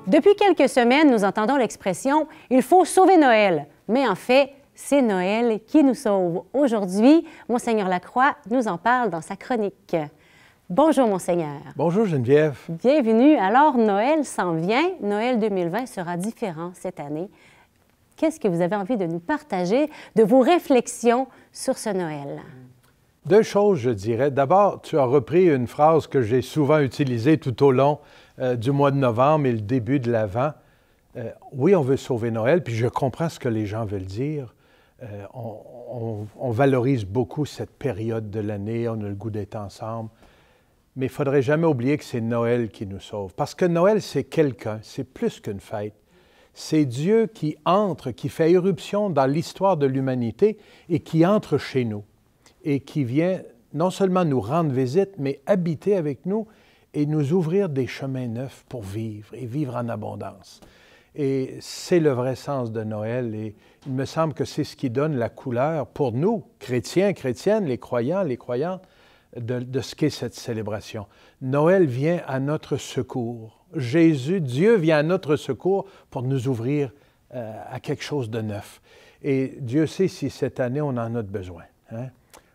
Depuis quelques semaines, nous entendons l'expression « il faut sauver Noël ». Mais en fait, c'est Noël qui nous sauve. Aujourd'hui, Monseigneur Lacroix nous en parle dans sa chronique. Bonjour, Monseigneur. Bonjour, Geneviève. Bienvenue. Alors, Noël s'en vient. Noël 2020 sera différent cette année. Qu'est-ce que vous avez envie de nous partager de vos réflexions sur ce Noël? Deux choses, je dirais. D'abord, tu as repris une phrase que j'ai souvent utilisée tout au long du mois de novembre et le début de l'Avent. Oui, on veut sauver Noël, puis je comprends ce que les gens veulent dire. On valorise beaucoup cette période de l'année, on a le goût d'être ensemble. Mais il ne faudrait jamais oublier que c'est Noël qui nous sauve. Parce que Noël, c'est quelqu'un, c'est plus qu'une fête. C'est Dieu qui entre, qui fait irruption dans l'histoire de l'humanité et qui entre chez nous. Et qui vient non seulement nous rendre visite, mais habiter avec nous et nous ouvrir des chemins neufs pour vivre et vivre en abondance. Et c'est le vrai sens de Noël et il me semble que c'est ce qui donne la couleur pour nous, chrétiens, chrétiennes, les croyants, les croyantes, de ce qu'est cette célébration. Noël vient à notre secours. Jésus, Dieu vient à notre secours pour nous ouvrir à quelque chose de neuf. Et Dieu sait si cette année on en a besoin. Hein?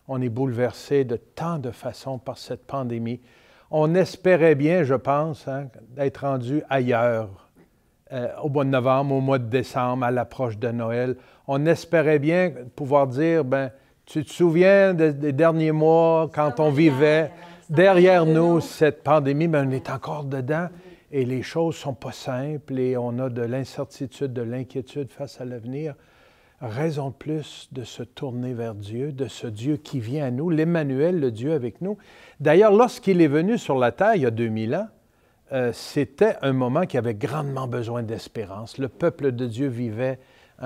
On est bouleversé de tant de façons par cette pandémie. On espérait bien, je pense, hein, d'être rendu ailleurs au mois de novembre, au mois de décembre, à l'approche de Noël. On espérait bien pouvoir dire, bien, tu te souviens des derniers mois quand on vivait derrière nous cette pandémie, mais on est encore dedans et les choses ne sont pas simples et on a de l'incertitude, de l'inquiétude face à l'avenir. Raison de plus de se tourner vers Dieu, de ce Dieu qui vient à nous, l'Emmanuel, le Dieu avec nous. D'ailleurs, lorsqu'il est venu sur la terre il y a 2000 ans, c'était un moment qui avait grandement besoin d'espérance. Le peuple de Dieu vivait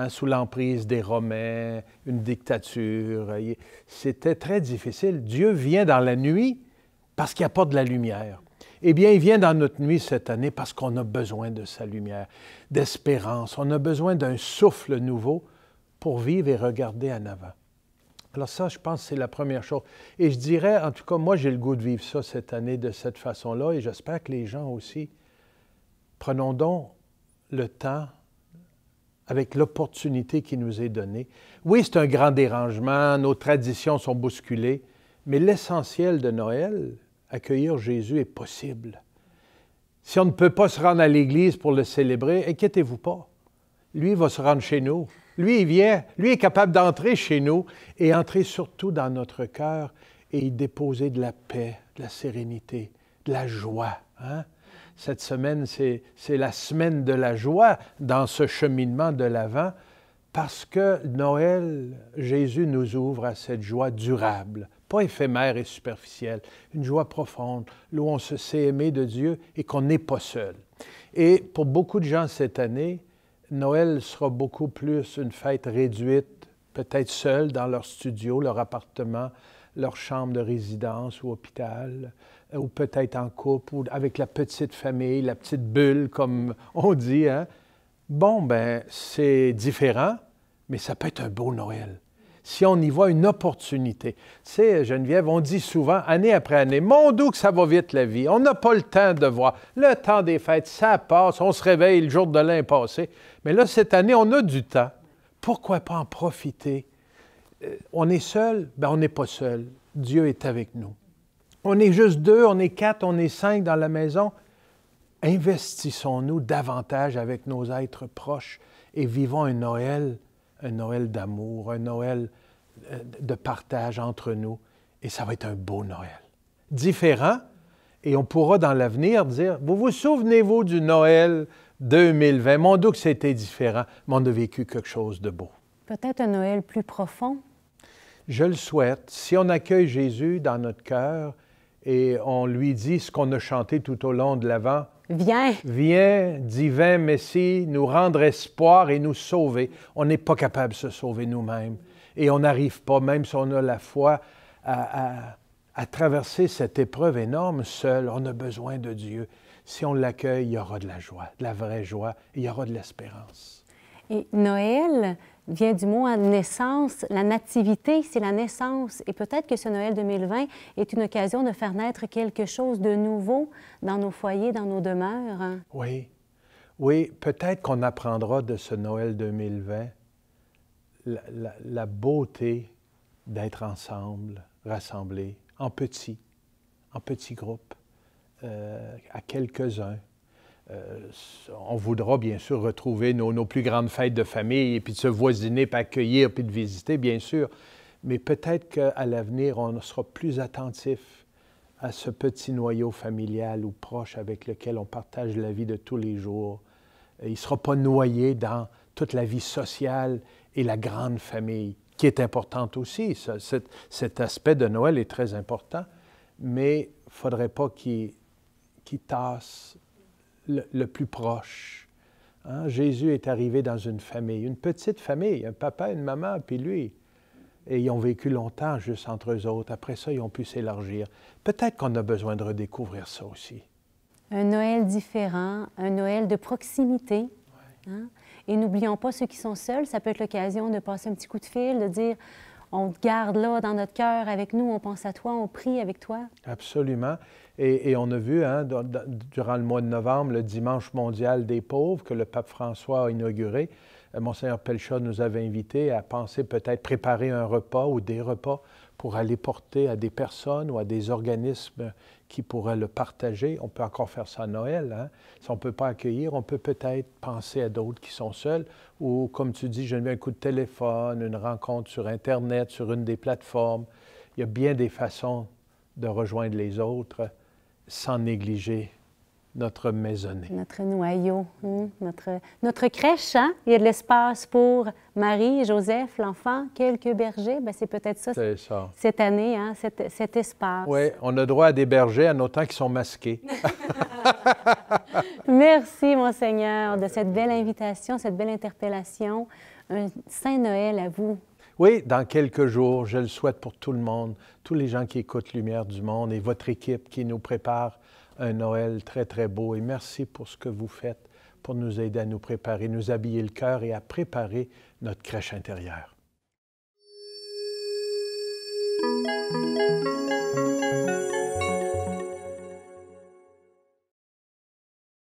sous l'emprise des Romains, une dictature. C'était très difficile. Dieu vient dans la nuit parce qu'il apporte de la lumière. Eh bien, il vient dans notre nuit cette année parce qu'on a besoin de sa lumière, d'espérance. On a besoin d'un souffle nouveau pour vivre et regarder en avant. Alors ça, je pense, c'est la première chose. Et je dirais, en tout cas, moi, j'ai le goût de vivre ça cette année de cette façon-là et j'espère que les gens aussi. Prenons donc le temps avec l'opportunité qui nous est donnée. Oui, c'est un grand dérangement, nos traditions sont bousculées, mais l'essentiel de Noël, accueillir Jésus, est possible. Si on ne peut pas se rendre à l'Église pour le célébrer, inquiétez-vous pas. Lui, il va se rendre chez nous. Lui, il vient. Lui est capable d'entrer chez nous et entrer surtout dans notre cœur et y déposer de la paix, de la sérénité, de la joie. Hein? Cette semaine, c'est la semaine de la joie dans ce cheminement de l'Avent parce que Noël, Jésus nous ouvre à cette joie durable, pas éphémère et superficielle, une joie profonde, où on se sait aimer de Dieu et qu'on n'est pas seul. Et pour beaucoup de gens cette année, Noël sera beaucoup plus une fête réduite, peut-être seuls dans leur studio, leur appartement, leur chambre de résidence ou hôpital, ou peut-être en couple, ou avec la petite famille, la petite bulle, comme on dit. Hein? Bon, ben c'est différent, mais ça peut être un beau Noël. Si on y voit une opportunité. Tu sais, Geneviève, on dit souvent, année après année, « Mon Dieu que ça va vite la vie, on n'a pas le temps de voir. Le temps des fêtes, ça passe, on se réveille, le jour de l'an est passé. » Mais là, cette année, on a du temps. Pourquoi pas en profiter? On est seul? Bien, on n'est pas seul. Dieu est avec nous. On est juste 2, on est 4, on est 5 dans la maison. Investissons-nous davantage avec nos êtres proches et vivons un Noël d'amour, un Noël de partage entre nous. Et ça va être un beau Noël. Différent, et on pourra dans l'avenir dire, vous souvenez-vous du Noël 2020? Mon Dieu que c'était différent, mais on a vécu quelque chose de beau. Peut-être un Noël plus profond? Je le souhaite. Si on accueille Jésus dans notre cœur et on lui dit ce qu'on a chanté tout au long de l'Avent, Viens! Viens, divin Messie, nous rendre espoir et nous sauver. On n'est pas capable de se sauver nous-mêmes. Et on n'arrive pas, même si on a la foi, à traverser cette épreuve énorme seul. On a besoin de Dieu. Si on l'accueille, il y aura de la joie, de la vraie joie, et il y aura de l'espérance. Et Noël vient du mot naissance. La nativité, c'est la naissance. Et peut-être que ce Noël 2020 est une occasion de faire naître quelque chose de nouveau dans nos foyers, dans nos demeures. Oui. Oui, peut-être qu'on apprendra de ce Noël 2020 la beauté d'être ensemble, rassemblés, en petits groupes, à quelques-uns. On voudra bien sûr retrouver nos plus grandes fêtes de famille, et puis de se voisiner, puis accueillir, puis de visiter, bien sûr. Mais peut-être qu'à l'avenir, on sera plus attentif à ce petit noyau familial ou proche avec lequel on partage la vie de tous les jours. Il ne sera pas noyé dans toute la vie sociale et la grande famille, qui est importante aussi. Cet aspect de Noël est très important, mais il ne faudrait pas qu'il tasse le plus proche. Hein? Jésus est arrivé dans une famille, une petite famille, un papa, une maman, puis lui. Et ils ont vécu longtemps juste entre eux autres. Après ça, ils ont pu s'élargir. Peut-être qu'on a besoin de redécouvrir ça aussi. Un Noël différent, un Noël de proximité. Hein? Et n'oublions pas ceux qui sont seuls. Ça peut être l'occasion de passer un petit coup de fil, de dire on te garde là dans notre cœur avec nous, on pense à toi, on prie avec toi. Absolument. Et on a vu hein, durant le mois de novembre, le Dimanche mondial des pauvres que le pape François a inauguré. Monseigneur Pelcha nous avait invités à penser peut-être préparer un repas ou des repas pour aller porter à des personnes ou à des organismes qui pourraient le partager. On peut encore faire ça à Noël. Hein? Si on ne peut pas accueillir, on peut peut-être penser à d'autres qui sont seuls ou, comme tu dis, je mets un coup de téléphone, une rencontre sur Internet, sur une des plateformes. Il y a bien des façons de rejoindre les autres sans négliger notre maisonnée. Notre noyau, notre crèche, hein? Il y a de l'espace pour Marie, Joseph, l'enfant, quelques bergers. Bien, c'est peut-être ça, cette année, hein? cet espace. Oui, on a droit à des bergers en autant qu'ils sont masqués. Merci, Monseigneur, de cette belle invitation, cette belle interpellation. Un Saint Noël à vous. Oui, dans quelques jours, je le souhaite pour tout le monde, tous les gens qui écoutent Lumière du Monde et votre équipe qui nous prépare un Noël très, très beau. Et merci pour ce que vous faites pour nous aider à nous préparer, nous habiller le cœur et à préparer notre crèche intérieure.